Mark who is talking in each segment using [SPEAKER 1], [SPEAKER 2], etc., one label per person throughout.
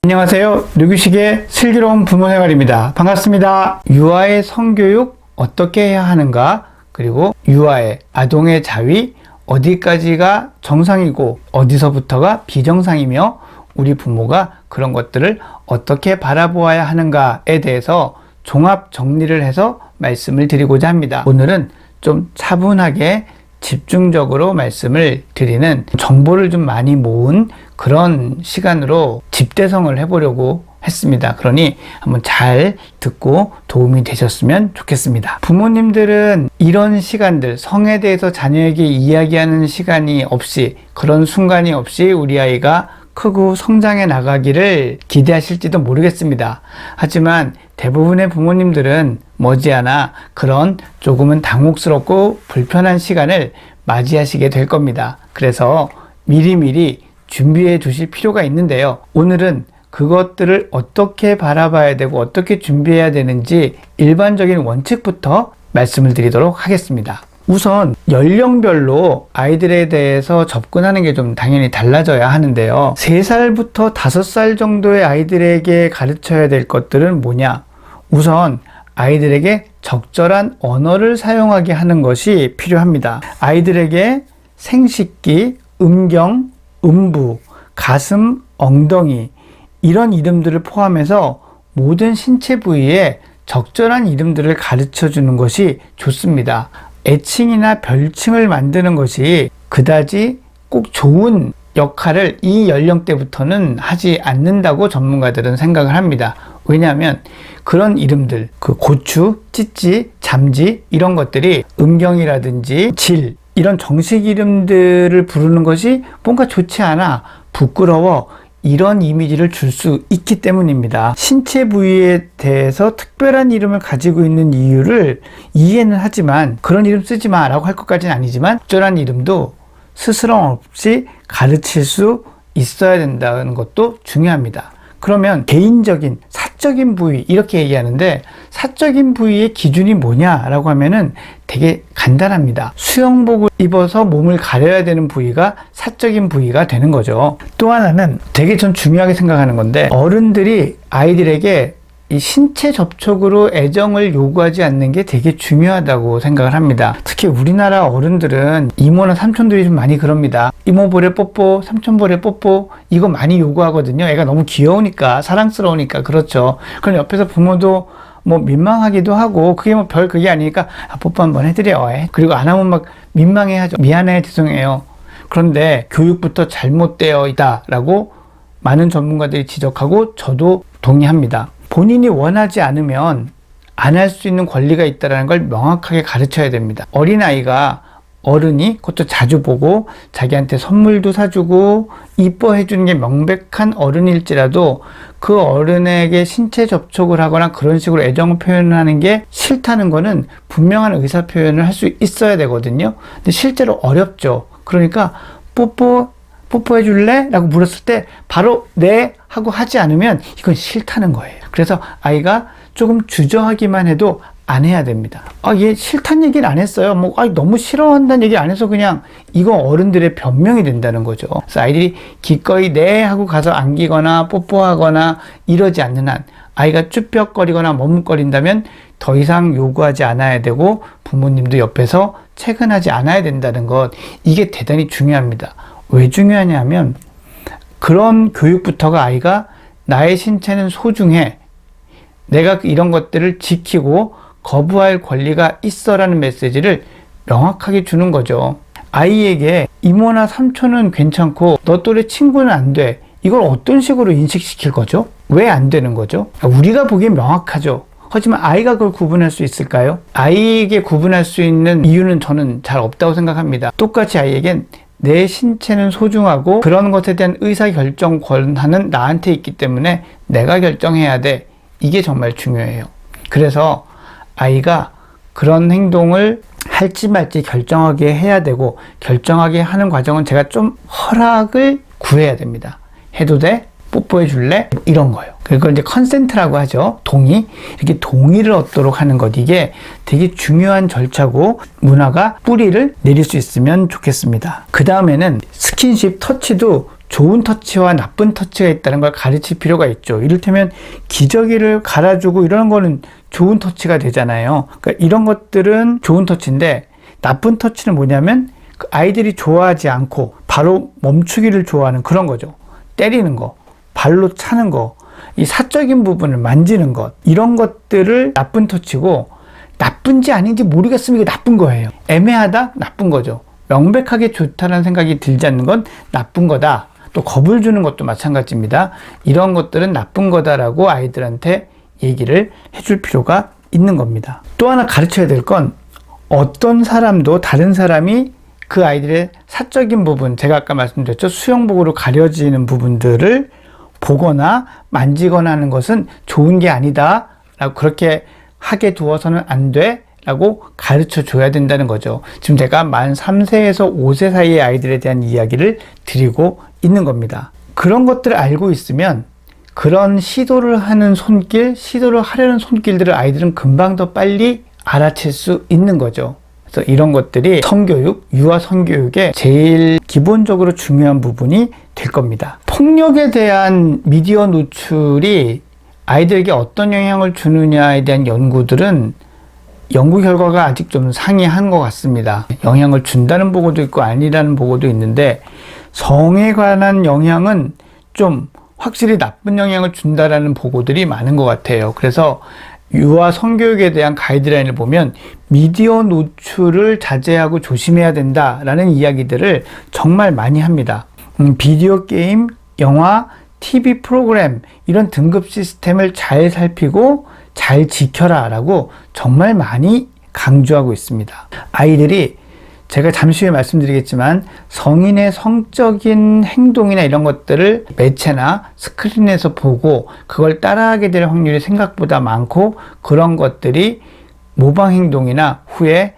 [SPEAKER 1] 안녕하세요. 류규식의 슬기로운 부모생활입니다. 반갑습니다. 유아의 성교육 어떻게 해야 하는가, 그리고 유아의 아동의 자위 어디까지가 정상이고 어디서부터가 비정상이며 우리 부모가 그런 것들을 어떻게 바라보아야 하는가에 대해서 종합 정리를 해서 말씀을 드리고자 합니다. 오늘은 좀 차분하게 집중적으로 말씀을 드리는, 정보를 좀 많이 모은 그런 시간으로 집대성을 해보려고 했습니다. 그러니 한번 잘 듣고 도움이 되셨으면 좋겠습니다. 부모님들은 이런 시간들, 성에 대해서 자녀에게 이야기하는 시간이 없이, 그런 순간이 없이 우리 아이가 크고 성장해 나가기를 기대하실지도 모르겠습니다. 하지만 대부분의 부모님들은 머지않아 그런 조금은 당혹스럽고 불편한 시간을 맞이하시게 될 겁니다. 그래서 미리미리 준비해 두실 필요가 있는데요. 오늘은 그것들을 어떻게 바라봐야 되고 어떻게 준비해야 되는지 일반적인 원칙부터 말씀을 드리도록 하겠습니다. 우선 연령별로 아이들에 대해서 접근하는 게 좀 당연히 달라져야 하는데요. 3살부터 5살 정도의 아이들에게 가르쳐야 될 것들은 뭐냐? 우선 아이들에게 적절한 언어를 사용하게 하는 것이 필요합니다. 아이들에게 생식기, 음경, 음부, 가슴, 엉덩이 이런 이름들을 포함해서 모든 신체 부위에 적절한 이름들을 가르쳐 주는 것이 좋습니다. 애칭이나 별칭을 만드는 것이 그다지 꼭 좋은 역할을 이 연령대부터는 하지 않는다고 전문가들은 생각을 합니다. 왜냐하면 그런 이름들, 그 고추, 찌찌, 잠지 이런 것들이 음경이라든지 질, 이런 정식 이름들을 부르는 것이 뭔가 좋지 않아, 부끄러워, 이런 이미지를 줄 수 있기 때문입니다. 신체 부위에 대해서 특별한 이름을 가지고 있는 이유를 이해는 하지만 그런 이름 쓰지 마 라고 할 것까지는 아니지만 적절한 이름도 스스럼 없이 가르칠 수 있어야 된다는 것도 중요합니다. 그러면 개인적인 사적인 부위 이렇게 얘기하는데, 사적인 부위의 기준이 뭐냐라고 하면은 되게 간단합니다. 수영복을 입어서 몸을 가려야 되는 부위가 사적인 부위가 되는 거죠. 또 하나는 되게 전 중요하게 생각하는 건데, 어른들이 아이들에게 이 신체 접촉으로 애정을 요구하지 않는 게 되게 중요하다고 생각을 합니다. 특히 우리나라 어른들은 이모나 삼촌들이 좀 많이 그럽니다. 이모 볼에 뽀뽀, 삼촌 볼에 뽀뽀, 이거 많이 요구하거든요. 애가 너무 귀여우니까, 사랑스러우니까. 그렇죠. 그럼 옆에서 부모도 뭐 민망하기도 하고, 그게 뭐 별 그게 아니니까 뽀뽀 한번 해드려. 그리고 안 하면 막 민망해하죠. 미안해, 죄송해요. 그런데 교육부터 잘못되어 있다라고 많은 전문가들이 지적하고 저도 동의합니다. 본인이 원하지 않으면 안 할 수 있는 권리가 있다는 걸 명확하게 가르쳐야 됩니다. 어린아이가 어른이, 그것도 자주 보고 자기한테 선물도 사주고 이뻐해 주는 게 명백한 어른일지라도 그 어른에게 신체 접촉을 하거나 그런 식으로 애정을 표현하는 게 싫다는 거는 분명한 의사 표현을 할 수 있어야 되거든요. 근데 실제로 어렵죠. 그러니까 뽀뽀해 줄래? 라고 물었을 때 바로 네 하고 하지 않으면 이건 싫다는 거예요. 그래서 아이가 조금 주저하기만 해도 안 해야 됩니다. 얘 싫다는 얘기를 안 했어요. 너무 싫어한다는 얘기 안 해서 그냥, 이거 어른들의 변명이 된다는 거죠. 그래서 아이들이 기꺼이 네 하고 가서 안기거나 뽀뽀하거나 이러지 않는 한, 아이가 쭈뼛거리거나 머뭇거린다면 더 이상 요구하지 않아야 되고 부모님도 옆에서 체근하지 않아야 된다는 것, 이게 대단히 중요합니다. 왜 중요하냐면 그런 교육부터가 아이가 나의 신체는 소중해, 내가 이런 것들을 지키고 거부할 권리가 있어라는 메시지를 명확하게 주는 거죠. 아이에게 이모나 삼촌은 괜찮고 너 또래 친구는 안 돼, 이걸 어떤 식으로 인식시킬 거죠? 왜 안 되는 거죠? 우리가 보기엔 명확하죠. 하지만 아이가 그걸 구분할 수 있을까요? 아이에게 구분할 수 있는 이유는 저는 잘 없다고 생각합니다. 똑같이 아이에겐 내 신체는 소중하고 그런 것에 대한 의사결정 권한은 나한테 있기 때문에 내가 결정해야 돼, 이게 정말 중요해요. 그래서 아이가 그런 행동을 할지 말지 결정하게 해야 되고, 결정하게 하는 과정은 제가 좀 허락을 구해야 됩니다. 해도 돼? 뽀뽀해 줄래? 이런 거요. 그걸 이제 컨센트라고 하죠. 동의. 이렇게 동의를 얻도록 하는 것, 이게 되게 중요한 절차고 문화가 뿌리를 내릴 수 있으면 좋겠습니다. 그 다음에는 스킨십, 터치도 좋은 터치와 나쁜 터치가 있다는 걸 가르칠 필요가 있죠. 이를테면 기저귀를 갈아주고 이런 거는 좋은 터치가 되잖아요. 그러니까 이런 것들은 좋은 터치인데, 나쁜 터치는 뭐냐면 그 아이들이 좋아하지 않고 바로 멈추기를 좋아하는 그런 거죠. 때리는 거, 발로 차는 거, 이 사적인 부분을 만지는 것, 이런 것들을 나쁜 터치고, 나쁜지 아닌지 모르겠으면 이게 나쁜 거예요. 애매하다? 나쁜 거죠. 명백하게 좋다는 생각이 들지 않는 건 나쁜 거다. 또 겁을 주는 것도 마찬가지입니다. 이런 것들은 나쁜 거다라고 아이들한테 얘기를 해줄 필요가 있는 겁니다. 또 하나 가르쳐야 될 건, 어떤 사람도 다른 사람이 그 아이들의 사적인 부분, 제가 아까 말씀드렸죠. 수영복으로 가려지는 부분들을 보거나 만지거나 하는 것은 좋은 게 아니다 라고, 그렇게 하게 두어서는 안 돼 라고 가르쳐 줘야 된다는 거죠. 지금 제가 만 3세에서 5세 사이의 아이들에 대한 이야기를 드리고 있는 겁니다. 그런 것들을 알고 있으면 그런 시도를 하는 손길, 시도를 하려는 손길들을 아이들은 금방 더 빨리 알아챌 수 있는 거죠. 그래서 이런 것들이 성교육, 유아 성교육의 제일 기본적으로 중요한 부분이 될 겁니다. 폭력에 대한 미디어 노출이 아이들에게 어떤 영향을 주느냐에 대한 연구들은 연구 결과가 아직 좀 상이한 것 같습니다. 영향을 준다는 보고도 있고 아니라는 보고도 있는데, 성에 관한 영향은 좀 확실히 나쁜 영향을 준다라는 보고들이 많은 것 같아요. 그래서 유아 성교육에 대한 가이드라인을 보면 미디어 노출을 자제하고 조심해야 된다라는 이야기들을 정말 많이 합니다. 비디오 게임, 영화, TV 프로그램, 이런 등급 시스템을 잘 살피고 잘 지켜라 라고 정말 많이 강조하고 있습니다. 아이들이, 제가 잠시 후에 말씀드리겠지만, 성인의 성적인 행동이나 이런 것들을 매체나 스크린에서 보고 그걸 따라하게 될 확률이 생각보다 많고, 그런 것들이 모방 행동이나 후에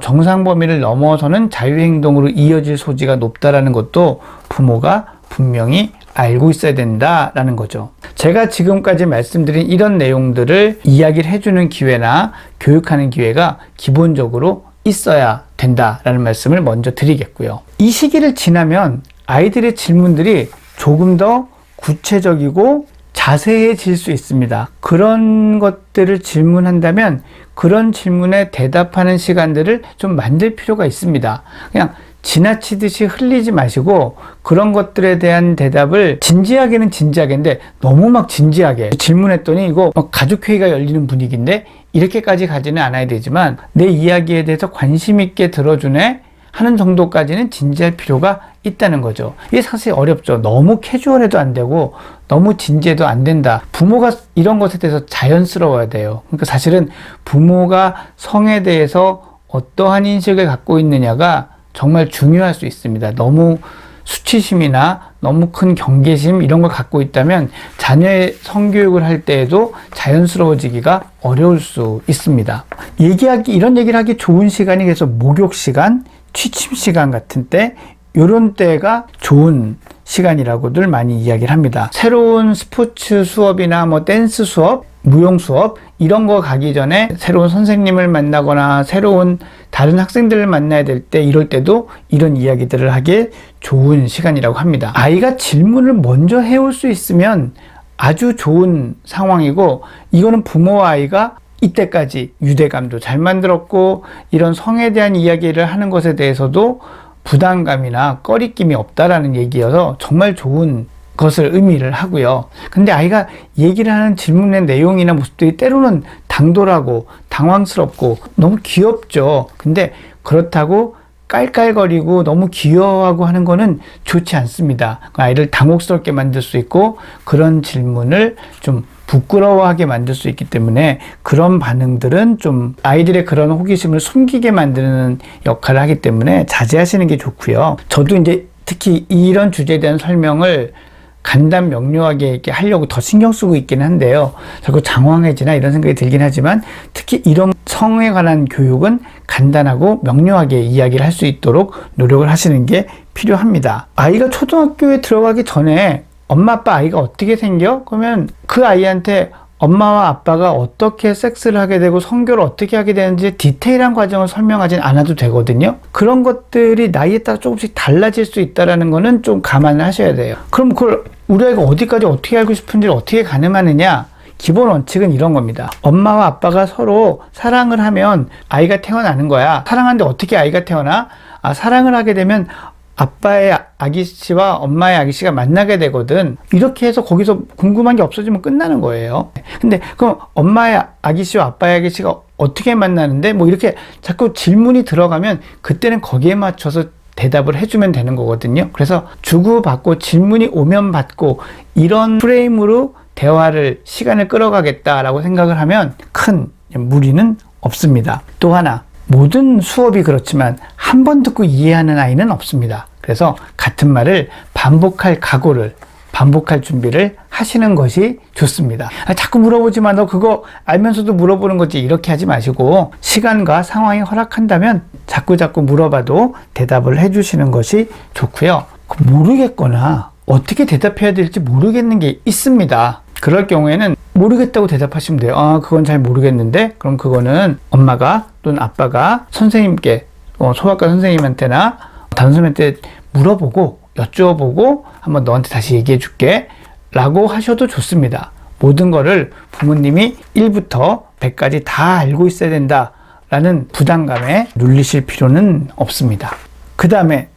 [SPEAKER 1] 정상 범위를 넘어서는 자유행동으로 이어질 소지가 높다라는 것도 부모가 분명히 알고 있어야 된다라는 거죠. 제가 지금까지 말씀드린 이런 내용들을 이야기를 해주는 기회나 교육하는 기회가 기본적으로 있어야 된다라는 말씀을 먼저 드리겠고요. 이 시기를 지나면 아이들의 질문들이 조금 더 구체적이고 자세해질 수 있습니다. 그런 것들을 질문한다면 그런 질문에 대답하는 시간들을 좀 만들 필요가 있습니다. 그냥 지나치듯이 흘리지 마시고 그런 것들에 대한 대답을 진지하게는 진지하게인데 너무 막 진지하게 질문했더니 이거 가족회의가 열리는 분위기인데 이렇게까지 가지는 않아야 되지만 내 이야기에 대해서 관심 있게 들어주네 하는 정도까지는 진지할 필요가 있다는 거죠. 이게 사실 어렵죠. 너무 캐주얼해도 안 되고 너무 진지해도 안 된다. 부모가 이런 것에 대해서 자연스러워야 돼요. 그러니까 사실은 부모가 성에 대해서 어떠한 인식을 갖고 있느냐가 정말 중요할 수 있습니다. 너무 수치심이나 너무 큰 경계심 이런 걸 갖고 있다면 자녀의 성교육을 할 때에도 자연스러워지기가 어려울 수 있습니다. 이런 얘기를 하기 좋은 시간이 그래서 목욕 시간, 취침 시간 같은 때, 이런 때가 좋은 시간이라고들 많이 이야기를 합니다. 새로운 스포츠 수업이나 댄스 수업, 무용 수업 이런 거 가기 전에 새로운 선생님을 만나거나 새로운 다른 학생들을 만나야 될 때 이럴 때도 이런 이야기들을 하기에 좋은 시간이라고 합니다. 아이가 질문을 먼저 해올 수 있으면 아주 좋은 상황이고, 이거는 부모와 아이가 이때까지 유대감도 잘 만들었고 이런 성에 대한 이야기를 하는 것에 대해서도 부담감이나 꺼리낌이 없다라는 얘기여서 정말 좋은 것을 의미를 하고요. 근데 아이가 얘기를 하는 질문의 내용이나 모습들이 때로는 당돌하고 당황스럽고 너무 귀엽죠. 근데 그렇다고 깔깔거리고 너무 귀여워하고 하는 거는 좋지 않습니다. 아이를 당혹스럽게 만들 수 있고 그런 질문을 좀 부끄러워하게 만들 수 있기 때문에 그런 반응들은 좀 아이들의 그런 호기심을 숨기게 만드는 역할을 하기 때문에 자제하시는 게 좋고요. 저도 이제 특히 이런 주제에 대한 설명을 간단 명료하게 이렇게 하려고 더 신경 쓰고 있기는 한데요. 자꾸 장황해지나 이런 생각이 들긴 하지만 특히 이런 성에 관한 교육은 간단하고 명료하게 이야기를 할 수 있도록 노력을 하시는 게 필요합니다. 아이가 초등학교에 들어가기 전에 엄마 아빠 아이가 어떻게 생겨? 그러면 그 아이한테 엄마와 아빠가 어떻게 섹스를 하게 되고 성교를 어떻게 하게 되는지 디테일한 과정을 설명하진 않아도 되거든요. 그런 것들이 나이에 따라 조금씩 달라질 수 있다는 거는 좀 감안을 하셔야 돼요. 그럼 그걸 우리 아이가 어디까지 어떻게 알고 싶은지를 어떻게 가늠하느냐? 기본 원칙은 이런 겁니다. 엄마와 아빠가 서로 사랑을 하면 아이가 태어나는 거야. 사랑하는데 어떻게 아이가 태어나? 사랑을 하게 되면 아빠의 아기씨와 엄마의 아기씨가 만나게 되거든. 이렇게 해서 거기서 궁금한 게 없어지면 끝나는 거예요. 근데 그럼 엄마의 아기씨와 아빠의 아기씨가 어떻게 만나는데? 뭐 이렇게 자꾸 질문이 들어가면 그때는 거기에 맞춰서 대답을 해주면 되는 거거든요. 그래서 주고받고 질문이 오면 받고 이런 프레임으로 대화를 시간을 끌어가겠다라고 생각을 하면 큰 무리는 없습니다. 또 하나, 모든 수업이 그렇지만 한 번 듣고 이해하는 아이는 없습니다. 그래서 같은 말을 반복할 각오를, 반복할 준비를 하시는 것이 좋습니다. 자꾸 물어보지만 너 그거 알면서도 물어보는 거지, 이렇게 하지 마시고 시간과 상황이 허락한다면 자꾸 물어봐도 대답을 해주시는 것이 좋고요. 모르겠거나 어떻게 대답해야 될지 모르겠는 게 있습니다. 그럴 경우에는 모르겠다고 대답하시면 돼요. 그건 잘 모르겠는데, 그럼 그거는 엄마가 또는 아빠가 선생님께, 소아과 선생님한테나 다른 선생님한테 물어보고 여쭈어보고 한번 너한테 다시 얘기해 줄게 라고 하셔도 좋습니다. 모든 거를 부모님이 1부터 100까지 다 알고 있어야 된다 라는 부담감에 눌리실 필요는 없습니다. 그 다음에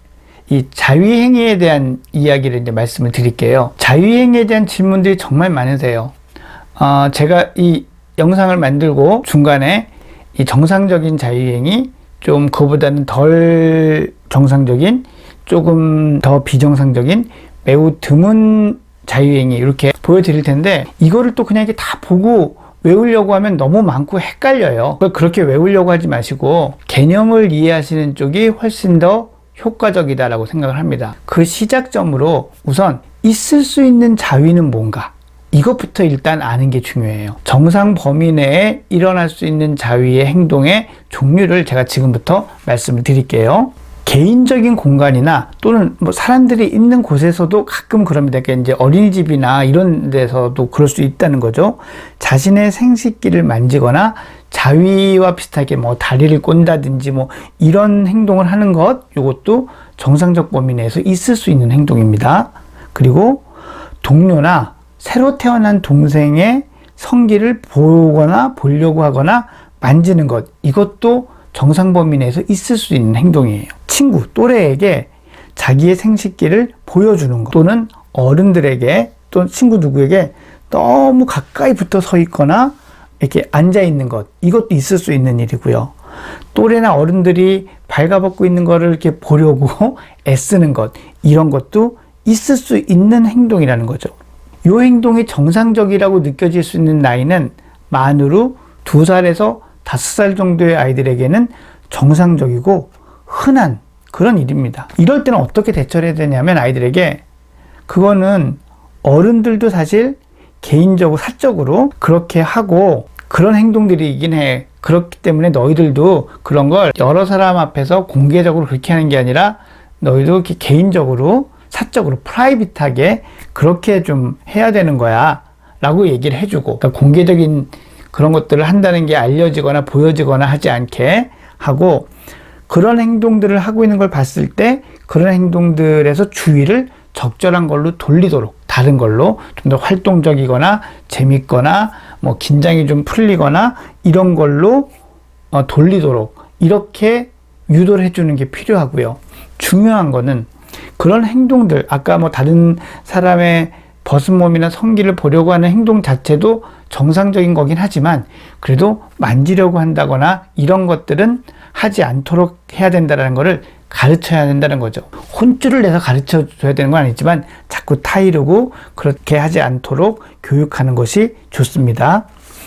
[SPEAKER 1] 이 자위행위에 대한 이야기를 이제 말씀을 드릴게요. 자위행위에 대한 질문들이 정말 많으세요. 제가 이 영상을 만들고 중간에 이 정상적인 자위행위, 좀 그보다는 덜 정상적인, 조금 더 비정상적인, 매우 드문 자유행위 이렇게 보여드릴 텐데, 이거를 또 그냥 이렇게 다 보고 외우려고 하면 너무 많고 헷갈려요. 그렇게 외우려고 하지 마시고 개념을 이해하시는 쪽이 훨씬 더 효과적이다라고 생각을 합니다. 그 시작점으로 우선 있을 수 있는 자위는 뭔가, 이것부터 일단 아는 게 중요해요. 정상 범위 내에 일어날 수 있는 자위의 행동의 종류를 제가 지금부터 말씀을 드릴게요. 개인적인 공간이나 또는 뭐 사람들이 있는 곳에서도 가끔 그럽니다. 그러니까 이제 어린이집이나 이런 데서도 그럴 수 있다는 거죠. 자신의 생식기를 만지거나 자위와 비슷하게 뭐 다리를 꼰다든지 뭐 이런 행동을 하는 것, 이것도 정상적 범위 내에서 있을 수 있는 행동입니다. 그리고 동료나 새로 태어난 동생의 성기를 보거나 보려고 하거나 만지는 것, 이것도 정상 범위 내에서 있을 수 있는 행동이에요. 친구, 또래에게 자기의 생식기를 보여주는 것, 또는 어른들에게, 또 친구 누구에게 너무 가까이 붙어 서 있거나 이렇게 앉아 있는 것, 이것도 있을 수 있는 일이고요. 또래나 어른들이 발가벗고 있는 거를 이렇게 보려고 애쓰는 것, 이런 것도 있을 수 있는 행동이라는 거죠. 이 행동이 정상적이라고 느껴질 수 있는 나이는 만으로 2살에서 5살 정도의 아이들에게는 정상적이고 흔한 그런 일입니다. 이럴 때는 어떻게 대처를 해야 되냐면, 아이들에게 그거는 어른들도 사실 개인적으로 사적으로 그렇게 하고 그런 행동들이긴 해. 그렇기 때문에 너희들도 그런 걸 여러 사람 앞에서 공개적으로 그렇게 하는 게 아니라 너희도 이렇게 개인적으로 사적으로 프라이빗하게 그렇게 좀 해야 되는 거야 라고 얘기를 해주고, 그러니까 공개적인 그런 것들을 한다는 게 알려지거나 보여지거나 하지 않게 하고, 그런 행동들을 하고 있는 걸 봤을 때 그런 행동들에서 주의를 적절한 걸로 돌리도록, 다른 걸로 좀 더 활동적이거나 재밌거나 뭐 긴장이 좀 풀리거나 이런 걸로 돌리도록 이렇게 유도를 해주는 게 필요하고요. 중요한 거는 그런 행동들, 아까 뭐 다른 사람의 벗은 몸이나 성기를 보려고 하는 행동 자체도 정상적인 거긴 하지만, 그래도 만지려고 한다거나 이런 것들은 하지 않도록 해야 된다는 거를 가르쳐야 된다는 거죠. 혼쭐을 내서 가르쳐 줘야 되는 건 아니지만 자꾸 타이르고 그렇게 하지 않도록 교육하는 것이 좋습니다.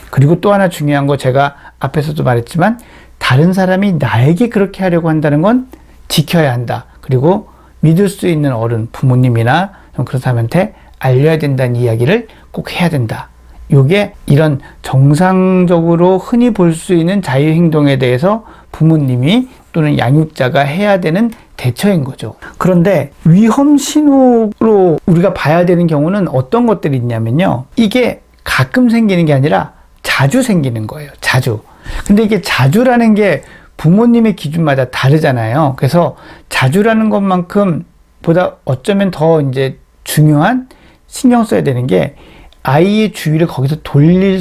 [SPEAKER 1] 그리고 또 하나 중요한 거, 제가 앞에서도 말했지만 다른 사람이 나에게 그렇게 하려고 한다는 건 지켜야 한다. 그리고 믿을 수 있는 어른, 부모님이나 그런 사람한테 알려야 된다는 이야기를 꼭 해야 된다. 요게 이런 정상적으로 흔히 볼 수 있는 자유행동에 대해서 부모님이 또는 양육자가 해야 되는 대처인 거죠. 그런데 위험 신호로 우리가 봐야 되는 경우는 어떤 것들이 있냐면요. 이게 가끔 생기는 게 아니라 자주 생기는 거예요. 자주. 근데 이게 자주라는 게 부모님의 기준마다 다르잖아요. 그래서 자주라는 것만큼 보다 어쩌면 더 이제 중요한 신경 써야 되는 게 아이의 주의를 거기서 돌리는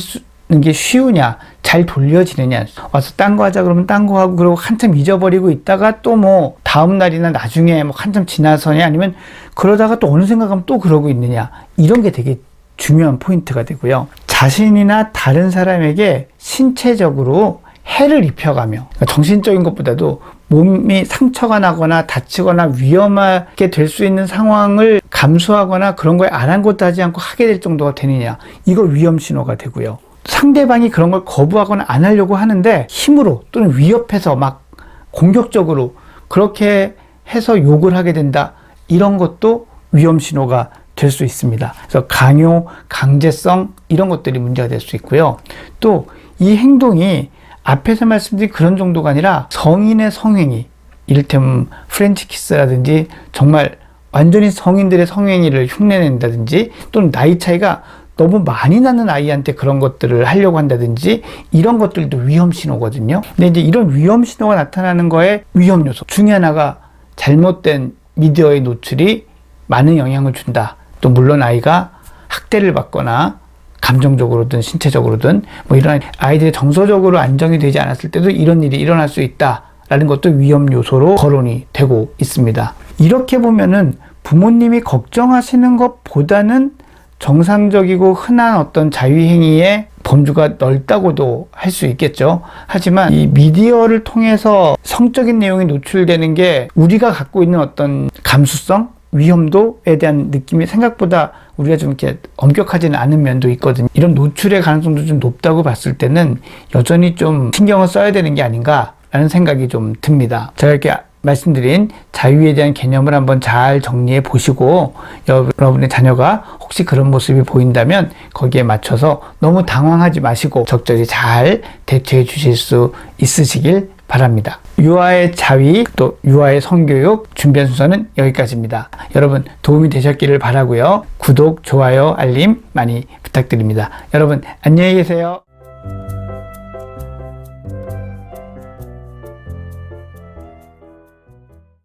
[SPEAKER 1] 게 쉬우냐, 잘 돌려지느냐. 와서 딴 거 하자 그러면 딴 거 하고 그러고 한참 잊어버리고 있다가 또 뭐 다음 날이나 나중에 뭐 한참 지나서냐 아니면 그러다가 또 어느 생각하면 또 그러고 있느냐. 이런 게 되게 중요한 포인트가 되고요. 자신이나 다른 사람에게 신체적으로 해를 입혀가며 그러니까 정신적인 것보다도 몸이 상처가 나거나 다치거나 위험하게 될 수 있는 상황을 감수하거나 그런 거에 아랑곳도 하지 않고 하게 될 정도가 되느냐. 이거 위험 신호가 되고요. 상대방이 그런 걸 거부하거나 안 하려고 하는데 힘으로 또는 위협해서 막 공격적으로 그렇게 해서 욕을 하게 된다. 이런 것도 위험 신호가 될 수 있습니다. 그래서 강요, 강제성 이런 것들이 문제가 될 수 있고요. 또 이 행동이 앞에서 말씀드린 그런 정도가 아니라 성인의 성행위, 이를테면 프렌치 키스라든지 정말 완전히 성인들의 성행위를 흉내낸다든지 또는 나이 차이가 너무 많이 나는 아이한테 그런 것들을 하려고 한다든지 이런 것들도 위험 신호거든요. 근데 이제 이런 위험 신호가 나타나는 거에 위험 요소 중에 하나가 잘못된 미디어의 노출이 많은 영향을 준다. 또 물론 아이가 학대를 받거나 감정적으로든 신체적으로든 뭐 이런 아이들이 정서적으로 안정이 되지 않았을 때도 이런 일이 일어날 수 있다라는 것도 위험 요소로 거론이 되고 있습니다. 이렇게 보면은 부모님이 걱정하시는 것보다는 정상적이고 흔한 어떤 자유행위의 범주가 넓다고도 할 수 있겠죠. 하지만 이 미디어를 통해서 성적인 내용이 노출되는 게 우리가 갖고 있는 어떤 감수성, 위험도에 대한 느낌이 생각보다 우리가 좀 이렇게 엄격하지는 않은 면도 있거든요. 이런 노출의 가능성도 좀 높다고 봤을 때는 여전히 좀 신경을 써야 되는 게 아닌가라는 생각이 좀 듭니다. 제가 이렇게 말씀드린 자유에 대한 개념을 한번 잘 정리해 보시고 여러분의 자녀가 혹시 그런 모습이 보인다면 거기에 맞춰서 너무 당황하지 마시고 적절히 잘 대처해 주실 수 있으시길 바랍니다. 유아의 자위 또 유아의 성교육 준비한 순서는 여기까지입니다. 여러분 도움이 되셨기를 바라고요. 구독, 좋아요, 알림 많이 부탁드립니다. 여러분 안녕히 계세요.